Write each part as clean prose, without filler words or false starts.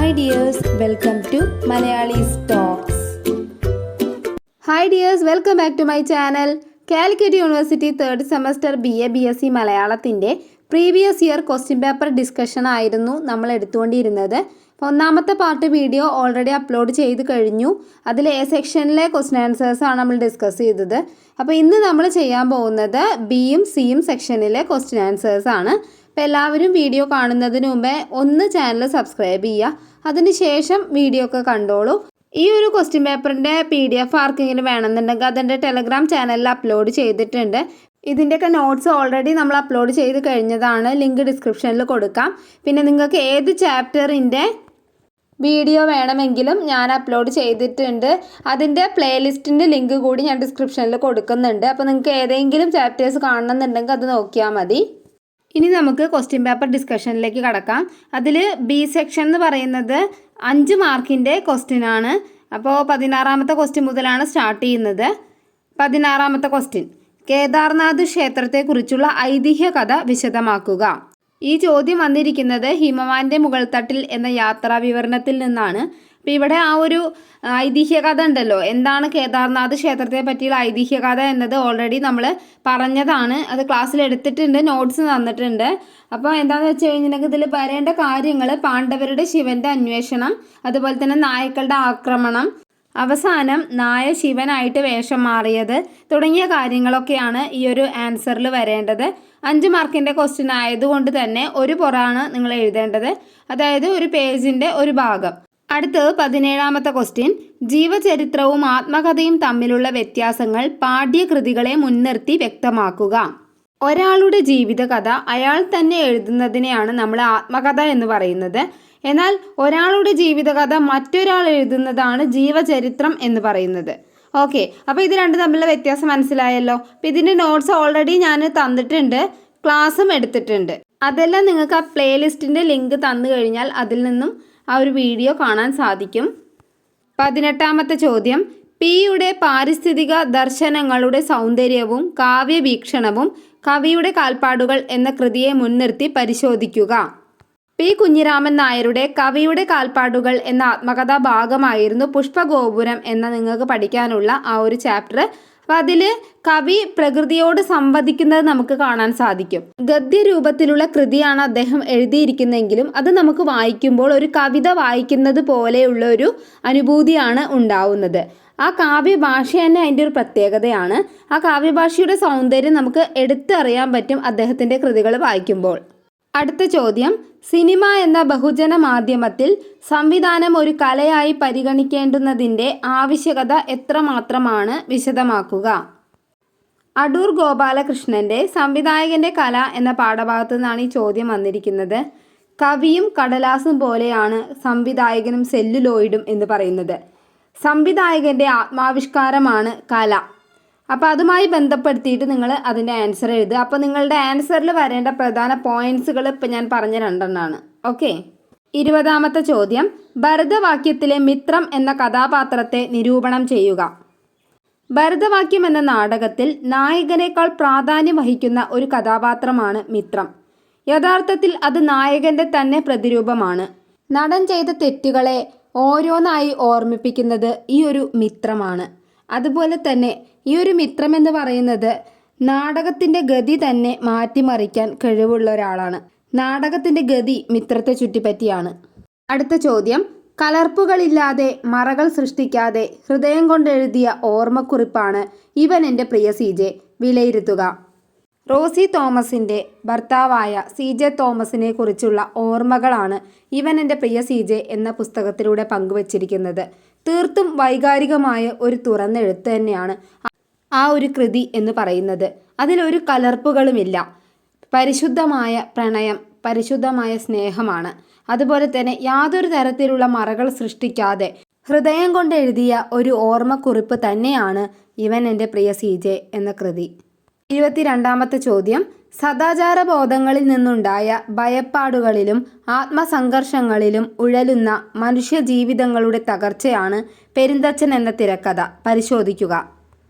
Hi dears, welcome to Malayali's Talks. Hi dears, welcome back to my channel. Calicut university third semester BA BSc മലയാളത്തിൻ്റെ previous year question paper discussion ആയിരുന്നു നമ്മൾ എടുത്തുകൊണ്ടിരുന്നത്. ഒന്നാമത്തെ part video already upload ചെയ്ത് കഴിഞ്ഞു. അതിൽ A സെക്ഷനിലെ question answers ആണ് നമ്മൾ discuss ചെയ്തത്. അപ്പോൾ ഇന്ന് നമ്മൾ ചെയ്യാൻ പോകുന്നത് Bയും Cയും സെക്ഷനിലെ ക്വസ്റ്റ്യൻ ആൻസേഴ്സ് ആണ്. അപ്പോൾ എല്ലാവരും വീഡിയോ കാണുന്നതിന് മുമ്പേ ഒന്ന് ചാനൽ സബ്സ്ക്രൈബ് ചെയ്യുക. അതിനുശേഷം വീഡിയോ ഒക്കെ കണ്ടോളൂ. ഈ ഒരു ക്വസ്റ്റ്യൻ പേപ്പറിൻ്റെ PDF ആർക്കെങ്കിലും വേണമെന്നുണ്ടെങ്കിൽ അതെൻ്റെ ടെലഗ്രാം ചാനലിൽ അപ്ലോഡ് ചെയ്തിട്ടുണ്ട്. ഇതിൻ്റെയൊക്കെ നോട്ട്സ് ഓൾറെഡി നമ്മൾ അപ്ലോഡ് ചെയ്ത് കഴിഞ്ഞതാണ്. ലിങ്ക് ഡിസ്ക്രിപ്ഷനിൽ കൊടുക്കാം. പിന്നെ നിങ്ങൾക്ക് ഏത് ചാപ്റ്ററിൻ്റെ വീഡിയോ വേണമെങ്കിലും ഞാൻ അപ്ലോഡ് ചെയ്തിട്ടുണ്ട്. അതിൻ്റെ പ്ലേലിസ്റ്റിൻ്റെ ലിങ്ക് കൂടി ഞാൻ ഡിസ്ക്രിപ്ഷനിൽ കൊടുക്കുന്നുണ്ട്. അപ്പോൾ നിങ്ങൾക്ക് ഏതെങ്കിലും ചാപ്റ്റേഴ്സ് കാണണമെന്നുണ്ടെങ്കിൽ അത് നോക്കിയാൽ മതി. ഇനി നമുക്ക് ക്വസ്റ്റ്യൻ പേപ്പർ ഡിസ്കഷനിലേക്ക് കടക്കാം. അതിൽ B സെക്ഷൻ എന്ന് പറയുന്നത് 5 മാർക്കിൻ്റെ ക്വസ്റ്റ്യൻ ആണ്. അപ്പോൾ 16ാമത്തെ ക്വസ്റ്റ്യൻ മുതലാണ് സ്റ്റാർട്ട് ചെയ്യുന്നത്. 16ാമത്തെ ക്വസ്റ്റ്യൻ, കേദാർനാഥ് ക്ഷേത്രത്തെക്കുറിച്ചുള്ള ഐതിഹ്യ കഥ വിശദമാക്കുക. ഈ ചോദ്യം വന്നിരിക്കുന്നത് ഹിമവാന്റെ മുകൾത്തട്ടിൽ എന്ന യാത്രാ വിവരണത്തിൽ നിന്നാണ്. അപ്പോൾ ഇവിടെ ആ ഒരു ഐതിഹ്യ കഥ ഉണ്ടല്ലോ, എന്താണ് കേദാർനാഥ് ക്ഷേത്രത്തെ പറ്റിയുള്ള ഐതിഹ്യ കഥ എന്നത് ഓൾറെഡി നമ്മൾ പറഞ്ഞതാണ്. അത് ക്ലാസ്സിൽ എടുത്തിട്ടുണ്ട്, നോട്ട്സ് തന്നിട്ടുണ്ട്. അപ്പോൾ എന്താണെന്ന് വെച്ച് കഴിഞ്ഞിട്ടുണ്ടെങ്കിൽ ഇതിൽ പറയേണ്ട കാര്യങ്ങൾ പാണ്ഡവരുടെ ശിവൻ്റെ അന്വേഷണം, അതുപോലെ തന്നെ നായ്ക്കളുടെ ആക്രമണം, അവസാനം നായ ശിവനായിട്ട് വേഷം മാറിയത് തുടങ്ങിയ കാര്യങ്ങളൊക്കെയാണ് ഈ ഒരു ആൻസറിൽ വരേണ്ടത്. 5 മാർക്കിൻ്റെ ക്വസ്റ്റ്യൻ ആയതുകൊണ്ട് തന്നെ ഒരു പുറമാണ് നിങ്ങൾ എഴുതേണ്ടത്, അതായത് ഒരു പേജിൻ്റെ ഒരു ഭാഗം. അടുത്തത് 17ാമത്തെ ക്വസ്റ്റ്യൻ, ജീവചരിത്രവും ആത്മകഥയും തമ്മിലുള്ള വ്യത്യാസങ്ങൾ പാഠ്യകൃതികളെ മുൻനിർത്തി വ്യക്തമാക്കുക. ഒരാളുടെ ജീവിതകഥ അയാൾ തന്നെ എഴുതുന്നതിനെയാണ് നമ്മൾ ആത്മകഥ എന്ന് പറയുന്നത്. എന്നാൽ ഒരാളുടെ ജീവിതകഥ മറ്റൊരാൾ എഴുതുന്നതാണ് ജീവചരിത്രം എന്ന് പറയുന്നത്. ഓക്കെ, അപ്പോൾ ഇത് രണ്ടും തമ്മിലുള്ള വ്യത്യാസം മനസ്സിലായല്ലോ. അപ്പോൾ ഇതിൻ്റെ നോട്ട്സ് ഓൾറെഡി ഞാൻ തന്നിട്ടുണ്ട്, ക്ലാസ്സും എടുത്തിട്ടുണ്ട്. അതെല്ലാം നിങ്ങൾക്ക് ആ പ്ലേലിസ്റ്റിൻ്റെ ലിങ്ക് തന്നു കഴിഞ്ഞാൽ അതിൽ നിന്നും ആ ഒരു വീഡിയോ കാണാൻ സാധിക്കും. 18ാമത്തെ ചോദ്യം, പിയുടെ പാരിസ്ഥിതിക ദർശനങ്ങളുടെ സൗന്ദര്യവും കാവ്യവീക്ഷണവും കവിയുടെ കാൽപ്പാടുകൾ എന്ന കൃതിയെ മുൻനിർത്തി പരിശോധിക്കുക. P. കുഞ്ഞിരാമൻ നായരുടെ കവിയുടെ കാൽപ്പാടുകൾ എന്ന ആത്മകഥാ ഭാഗമായിരുന്നു പുഷ്പഗോപുരം എന്ന നിങ്ങൾക്ക് പഠിക്കാനുള്ള ആ ഒരു ചാപ്റ്റർ. അപ്പോൾ അതിൽ കവി പ്രകൃതിയോട് സംവദിക്കുന്നത് നമുക്ക് കാണാൻ സാധിക്കും. ഗദ്യരൂപത്തിലുള്ള കൃതിയാണ് അദ്ദേഹം എഴുതിയിരിക്കുന്നതെങ്കിലും അത് നമുക്ക് വായിക്കുമ്പോൾ ഒരു കവിത വായിക്കുന്നത് പോലെയുള്ള ഒരു അനുഭൂതിയാണ് ഉണ്ടാവുന്നത്. ആ കാവ്യഭാഷ തന്നെ അതിൻ്റെ ഒരു പ്രത്യേകതയാണ്. ആ കാവ്യഭാഷയുടെ സൗന്ദര്യം നമുക്ക് എടുത്തറിയാൻ പറ്റും അദ്ദേഹത്തിൻ്റെ കൃതികൾ വായിക്കുമ്പോൾ. അടുത്ത ചോദ്യം, സിനിമ എന്ന ബഹുജന മാധ്യമത്തിൽ സംവിധാനം ഒരു കലയായി പരിഗണിക്കേണ്ടുന്നതിൻ്റെ ആവശ്യകത എത്രമാത്രമാണ് വിശദമാക്കുക. അടൂർ ഗോപാലകൃഷ്ണൻ്റെ സംവിധായകൻ്റെ കല എന്ന പാഠഭാഗത്തു നിന്നാണ് ഈ ചോദ്യം വന്നിരിക്കുന്നത്. കവിയും കടലാസും പോലെയാണ് സംവിധായകനും സെല്ലുലോയിഡും എന്ന് പറയുന്നത്. സംവിധായകൻ്റെ ആത്മാവിഷ്കാരമാണ് കല. അപ്പോൾ അതുമായി ബന്ധപ്പെടുത്തിയിട്ട് നിങ്ങൾ അതിൻ്റെ ആൻസർ എഴുതുക. അപ്പോൾ നിങ്ങളുടെ ആൻസറിൽ വരേണ്ട പ്രധാന പോയിന്റ്സുകൾ ഇപ്പോൾ ഞാൻ പറഞ്ഞ 2 ഓക്കെ. 20ാമത്തെ ചോദ്യം, ഭരതവാക്യത്തിലെ മിത്രം എന്ന കഥാപാത്രത്തെ നിരൂപണം ചെയ്യുക. ഭരതവാക്യം എന്ന നാടകത്തിൽ നായകനേക്കാൾ പ്രാധാന്യം വഹിക്കുന്ന ഒരു കഥാപാത്രമാണ് മിത്രം. യഥാർത്ഥത്തിൽ അത് നായകൻ്റെ തന്നെ പ്രതിരൂപമാണ്. നടൻ ചെയ്ത തെറ്റുകളെ ഓരോന്നായി ഓർമ്മിപ്പിക്കുന്നത് ഈ ഒരു മിത്രമാണ്. അതുപോലെ തന്നെ ഈ ഒരു മിത്രം എന്ന് പറയുന്നത് നാടകത്തിൻ്റെ ഗതി തന്നെ മാറ്റിമറിക്കാൻ കഴിവുള്ള ഒരാളാണ്. നാടകത്തിൻ്റെ ഗതി മിത്രത്തെ ചുറ്റിപ്പറ്റിയാണ്. അടുത്ത ചോദ്യം, കലർപ്പുകളില്ലാതെ മറകൾ സൃഷ്ടിക്കാതെ ഹൃദയം കൊണ്ടെഴുതിയ ഓർമ്മക്കുറിപ്പാണ് ഇവൻ എൻ്റെ പ്രിയ CJ, വിലയിരുത്തുക. റോസി തോമസിൻ്റെ ഭർത്താവായ CJ തോമസിനെ കുറിച്ചുള്ള ഓർമ്മകളാണ് ഇവൻ എൻ്റെ പ്രിയ CJ എന്ന പുസ്തകത്തിലൂടെ പങ്കുവച്ചിരിക്കുന്നത്. തീർത്തും വൈകാരികമായ ഒരു തുറന്നെഴുത്ത് തന്നെയാണ് ആ ഒരു കൃതി എന്ന് പറയുന്നത്. അതിലൊരു കലർപ്പുകളുമില്ല. പരിശുദ്ധമായ പ്രണയം, പരിശുദ്ധമായ സ്നേഹമാണ്. അതുപോലെ തന്നെ യാതൊരു തരത്തിലുള്ള മറകൾ സൃഷ്ടിക്കാതെ ഹൃദയം കൊണ്ട് എഴുതിയ ഒരു ഓർമ്മക്കുറിപ്പ് തന്നെയാണ് ഇവൻ എൻ്റെ പ്രിയ CJ എന്ന കൃതി. 22ാമത്തെ ചോദ്യം, സദാചാര ബോധങ്ങളിൽ നിന്നുണ്ടായ ഭയപ്പാടുകളിലും ആത്മസംഘർഷങ്ങളിലും ഉഴലുന്ന മനുഷ്യ ജീവിതങ്ങളുടെ തകർച്ചയാണ് പെരുന്തച്ചൻ എന്ന തിരക്കഥ. പരിശോധിക്കുക.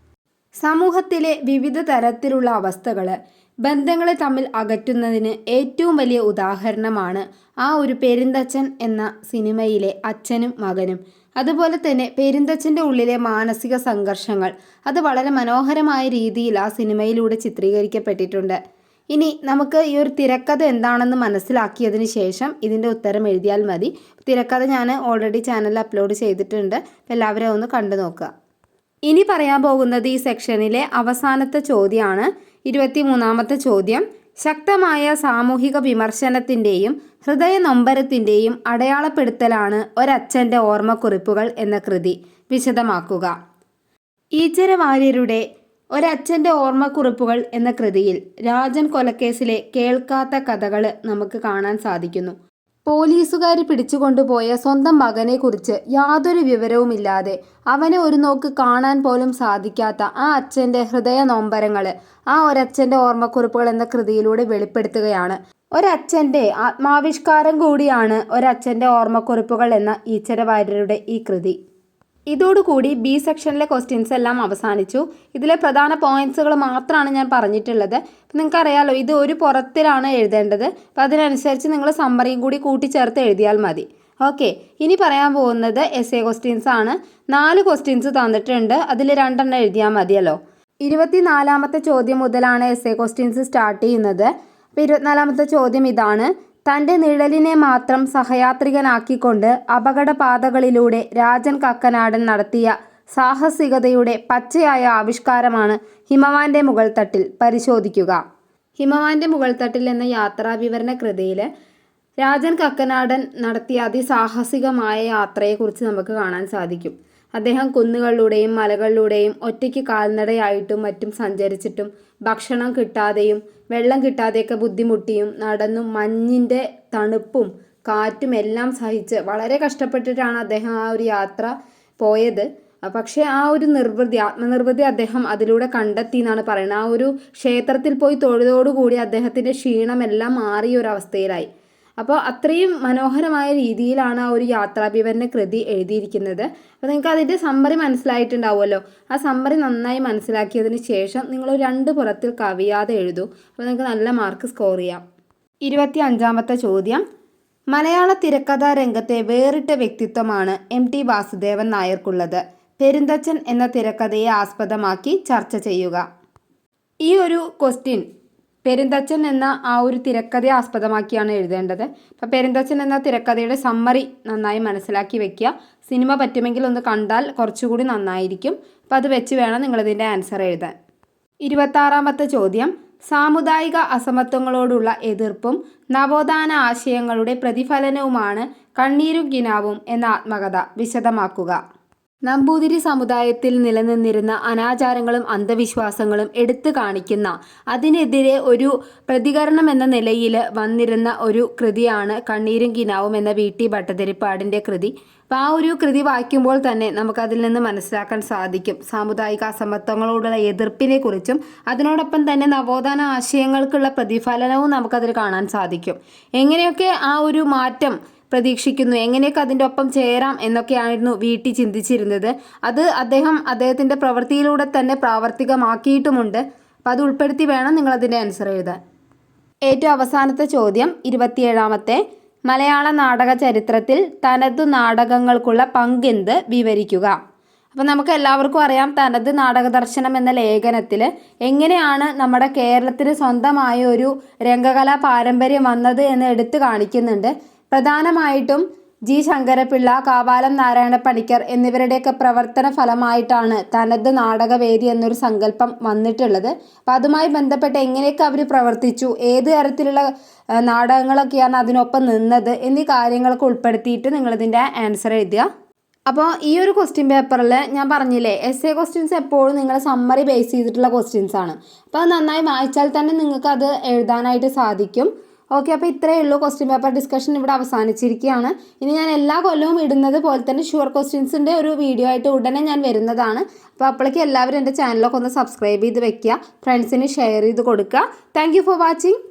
സമൂഹത്തിലെ വിവിധ തരത്തിലുള്ള അവസ്ഥകൾ ബന്ധങ്ങളെ തമ്മിൽ അകറ്റുന്നതിന് ഏറ്റവും വലിയ ഉദാഹരണമാണ് ആ ഒരു പെരുന്തച്ചൻ എന്ന സിനിമയിലെ അച്ഛനും മകനും. അതുപോലെ തന്നെ പെരുന്തച്ചൻ്റെ ഉള്ളിലെ മാനസിക സംഘർഷങ്ങൾ അത് വളരെ മനോഹരമായ രീതിയിൽ ആ സിനിമയിലൂടെ ചിത്രീകരിക്കപ്പെട്ടിട്ടുണ്ട്. ഇനി നമുക്ക് ഈ ഒരു തിരക്കഥ എന്താണെന്ന് മനസ്സിലാക്കിയതിന് ശേഷം ഇതിൻ്റെ ഉത്തരം എഴുതിയാൽ മതി. തിരക്കഥ ഞാൻ ഓൾറെഡി ചാനലിൽ അപ്ലോഡ് ചെയ്തിട്ടുണ്ട്. എല്ലാവരും ഒന്ന് കണ്ടു നോക്കുക. ഇനി പറയാൻ പോകുന്നത് ഈ സെക്ഷനിലെ അവസാനത്തെ ചോദ്യമാണ്. 23ാമത്തെ ചോദ്യം. ശക്തമായ സാമൂഹിക വിമർശനത്തിൻ്റെയും ഹൃദയനൊമ്പരത്തിൻ്റെയും അടയാളപ്പെടുത്തലാണ് ഒരച്ഛൻ്റെ ഓർമ്മക്കുറിപ്പുകൾ എന്ന കൃതി. വിശദമാക്കുക. ഈച്ചര വാര്യരുടെ ഒരച്ഛൻ്റെ ഓർമ്മക്കുറിപ്പുകൾ എന്ന കൃതിയിൽ രാജൻ കൊലക്കേസിലെ കേൾക്കാത്ത കഥകൾ നമുക്ക് കാണാൻ സാധിക്കുന്നു. പോലീസുകാർ പിടിച്ചുകൊണ്ടുപോയ സ്വന്തം മകനെക്കുറിച്ച് യാതൊരു വിവരവുമില്ലാതെ അവനെ ഒരു നോക്ക് കാണാൻ പോലും സാധിക്കാത്ത ആ അച്ഛൻ്റെ ഹൃദയ നൊമ്പരങ്ങൾ ആ ഒരച്ഛൻ്റെ ഓർമ്മക്കുറിപ്പുകൾ എന്ന കൃതിയിലൂടെ വെളിപ്പെടുത്തുകയാണ്. ഒരച്ഛൻ്റെ ആത്മാവിഷ്കാരം കൂടിയാണ് ഒരച്ഛൻ്റെ ഓർമ്മക്കുറിപ്പുകൾ എന്ന ഈച്ചര വാര്യരുടെ ഈ കൃതി. ഇതോടുകൂടി ബി സെക്ഷനിലെ ക്വസ്റ്റ്യൻസ് എല്ലാം അവസാനിച്ചു. ഇതിലെ പ്രധാന പോയിന്റ്സുകൾ മാത്രമാണ് ഞാൻ പറഞ്ഞിട്ടുള്ളത്. അപ്പം നിങ്ങൾക്കറിയാലോ, ഇത് ഒരു പുറത്തിലാണ് എഴുതേണ്ടത്. അപ്പം അതിനനുസരിച്ച് നിങ്ങൾ സമ്മറിയും കൂടി കൂട്ടിച്ചേർത്ത് എഴുതിയാൽ മതി. ഓക്കെ, ഇനി പറയാൻ പോകുന്നത് എസ്എ ക്വസ്റ്റ്യൻസ് ആണ്. 4 ക്വസ്റ്റ്യൻസ് തന്നിട്ടുണ്ട്. അതിൽ 2 എണ്ണം എഴുതിയാൽ മതിയല്ലോ. 24ാമത്തെ ചോദ്യം മുതലാണ് എസ്എ ക്വസ്റ്റ്യൻസ് സ്റ്റാർട്ട് ചെയ്യുന്നത്. അപ്പോൾ 24ാമത്തെ ചോദ്യം ഇതാണ്. തൻ്റെ നിഴലിനെ മാത്രം സഹയാത്രികനാക്കിക്കൊണ്ട് അപകടപാതകളിലൂടെ രാജൻ കക്കനാടൻ നടത്തിയ സാഹസികതയുടെ പച്ചയായ ആവിഷ്കാരമാണ് ഹിമവാന്റെ മുകൾത്തട്ടിൽ. പരിശോധിക്കുക. ഹിമവാന്റെ മുകൾത്തട്ടിൽ എന്ന യാത്രാവിവരണ കൃതിയിൽ രാജൻ കക്കനാടൻ നടത്തിയ അതിസാഹസികമായ യാത്രയെക്കുറിച്ച് നമുക്ക് കാണാൻ സാധിക്കും. അദ്ദേഹം കുന്നുകളിലൂടെയും മലകളിലൂടെയും ഒറ്റയ്ക്ക് കാൽനടയായിട്ടും മറ്റും സഞ്ചരിച്ചിട്ടും ഭക്ഷണം കിട്ടാതെയും വെള്ളം കിട്ടാതെയൊക്കെ ബുദ്ധിമുട്ടിയും നടന്നും മഞ്ഞിൻ്റെ തണുപ്പും കാറ്റും എല്ലാം സഹിച്ച് വളരെ കഷ്ടപ്പെട്ടിട്ടാണ് അദ്ദേഹം ആ ഒരു യാത്ര പോയത്. പക്ഷേ ആ ഒരു ആത്മനിർവൃതി അദ്ദേഹം അതിലൂടെ കണ്ടെത്തി എന്നാണ് പറയുന്നത്. ആ ഒരു ക്ഷേത്രത്തിൽ പോയി തൊഴുതോടുകൂടി അദ്ദേഹത്തിൻ്റെ ക്ഷീണമെല്ലാം മാറിയ ഒരു അവസ്ഥയിലായി. അപ്പോൾ അത്രയും മനോഹരമായ രീതിയിലാണ് ആ ഒരു യാത്രാവിവരണ കൃതി എഴുതിയിരിക്കുന്നത്. അപ്പോൾ നിങ്ങൾക്ക് അതിൻ്റെ സമ്മറി മനസ്സിലായിട്ടുണ്ടാവുമല്ലോ. ആ സമ്മറി നന്നായി മനസ്സിലാക്കിയതിന് ശേഷം നിങ്ങൾ 2 പുറത്തിൽ കവിയാതെ എഴുതൂ. അപ്പോൾ നിങ്ങൾക്ക് നല്ല മാർക്ക് സ്കോർ ചെയ്യാം. 25ാമത്തെ ചോദ്യം. മലയാള തിരക്കഥാ രംഗത്തെ വേറിട്ട വ്യക്തിത്വമാണ് MT വാസുദേവൻ നായർക്കുള്ളത്. പെരുന്തച്ചൻ എന്ന തിരക്കഥയെ ആസ്പദമാക്കി ചർച്ച ചെയ്യുക. ഈ ഒരു ക്വസ്റ്റ്യൻ പെരുന്തച്ചൻ എന്ന ആ ഒരു തിരക്കഥയെ ആസ്പദമാക്കിയാണ് എഴുതേണ്ടത്. അപ്പോൾ പെരുന്തച്ചൻ എന്ന തിരക്കഥയുടെ സമ്മറി നന്നായി മനസ്സിലാക്കി വെക്കുക. സിനിമ പറ്റുമെങ്കിൽ ഒന്ന് കണ്ടാൽ കുറച്ചുകൂടി നന്നായിരിക്കും. അപ്പോൾ അത് വെച്ച് വേണം നിങ്ങളിതിൻ്റെ ആൻസർ എഴുതാൻ. 26ാമത്തെ ചോദ്യം. സാമുദായിക അസമത്വങ്ങളോടുള്ള എതിർപ്പും നവോത്ഥാന ആശയങ്ങളുടെ പ്രതിഫലനവുമാണ് കണ്ണീരും കിനാവും എന്ന ആത്മകഥ. വിശദമാക്കുക. നമ്പൂതിരി സമുദായത്തിൽ നിലനിന്നിരുന്ന അനാചാരങ്ങളും അന്ധവിശ്വാസങ്ങളും എടുത്തു കാണിക്കുന്ന, അതിനെതിരെ ഒരു പ്രതികരണം എന്ന നിലയിൽ വന്നിരുന്ന ഒരു കൃതിയാണ് കണ്ണീരും കിനാവും എന്ന VT ഭട്ടതിരിപ്പാടിൻ്റെ കൃതി. അപ്പോൾ ആ ഒരു കൃതി വായിക്കുമ്പോൾ തന്നെ നമുക്കതിൽ നിന്ന് മനസ്സിലാക്കാൻ സാധിക്കും സാമുദായിക അസമത്വങ്ങളോടുള്ള എതിർപ്പിനെ കുറിച്ചും അതിനോടൊപ്പം തന്നെ നവോത്ഥാന ആശയങ്ങൾക്കുള്ള പ്രതിഫലനവും നമുക്കതിൽ കാണാൻ സാധിക്കും. എങ്ങനെയൊക്കെ ആ ഒരു മാറ്റം പ്രതീക്ഷിക്കുന്നു, എങ്ങനെയൊക്കെ അതിൻ്റെ ഒപ്പം ചേരാം എന്നൊക്കെയായിരുന്നു VT ചിന്തിച്ചിരുന്നത്. അത് അദ്ദേഹത്തിൻ്റെ പ്രവൃത്തിയിലൂടെ തന്നെ പ്രാവർത്തികമാക്കിയിട്ടുമുണ്ട്. അപ്പോൾ അത് ഉൾപ്പെടുത്തി വേണം നിങ്ങളതിൻ്റെ ആൻസർ എഴുതാൻ. ഏറ്റവും അവസാനത്തെ ചോദ്യം 27ാമത്തെ. മലയാള നാടക ചരിത്രത്തിൽ തനതു നാടകങ്ങൾക്കുള്ള പങ്കെന്ത് വിവരിക്കുക. അപ്പോൾ നമുക്ക് എല്ലാവർക്കും അറിയാം, തനത് നാടക ദർശനം എന്ന ലേഖനത്തിൽ എങ്ങനെയാണ് നമ്മുടെ കേരളത്തിന് സ്വന്തമായ ഒരു രംഗകലാ പാരമ്പര്യം വന്നത് എന്ന് എടുത്തു കാണിക്കുന്നുണ്ട്. പ്രധാനമായിട്ടും G. ശങ്കരപിള്ള, കാവാലം നാരായണ പണിക്കർ എന്നിവരുടെയൊക്കെ പ്രവർത്തന ഫലമായിട്ടാണ് തനത് നാടകവേദി എന്നൊരു സങ്കല്പം വന്നിട്ടുള്ളത്. അപ്പം അതുമായി ബന്ധപ്പെട്ട് എങ്ങനെയൊക്കെ അവർ പ്രവർത്തിച്ചു, ഏത് തരത്തിലുള്ള നാടകങ്ങളൊക്കെയാണ് അതിനൊപ്പം നിന്നത് എന്നീ കാര്യങ്ങളൊക്കെ ഉൾപ്പെടുത്തിയിട്ട് നിങ്ങളിതിൻ്റെ ആൻസർ എഴുതുക. അപ്പോൾ ഈ ഒരു ക്വസ്റ്റ്യൻ പേപ്പറിൽ ഞാൻ പറഞ്ഞില്ലേ, എസ്എ ക്വസ്റ്റ്യൻസ് എപ്പോഴും നിങ്ങൾ സമ്മറി ബേസ് ചെയ്തിട്ടുള്ള ക്വസ്റ്റ്യൻസ് ആണ്. അപ്പോൾ അത് നന്നായി വായിച്ചാൽ തന്നെ നിങ്ങൾക്ക് അത് എഴുതാനായിട്ട് സാധിക്കും. ഓക്കെ, അപ്പോൾ ഇത്രയേ ഉള്ളൂ. ക്വസ്റ്റ്യൻ പേപ്പർ ഡിസ്കഷൻ ഇവിടെ അവസാനിച്ചിരിക്കുകയാണ്. ഇനി ഞാൻ എല്ലാ കൊല്ലവും ഇടുന്നത് പോലെ തന്നെ ഷുവർ ക്വസ്റ്റ്യൻസിൻ്റെ ഒരു വീഡിയോ ആയിട്ട് ഉടനെ ഞാൻ വരുന്നതാണ്. അപ്പോൾ അപ്പോഴേക്കും എല്ലാവരും എൻ്റെ ചാനലൊക്കെ ഒന്ന് സബ്സ്ക്രൈബ് ചെയ്ത് വെക്കുക, ഫ്രണ്ട്സിന് ഷെയർ ചെയ്ത് കൊടുക്കുക. Thank you for watching.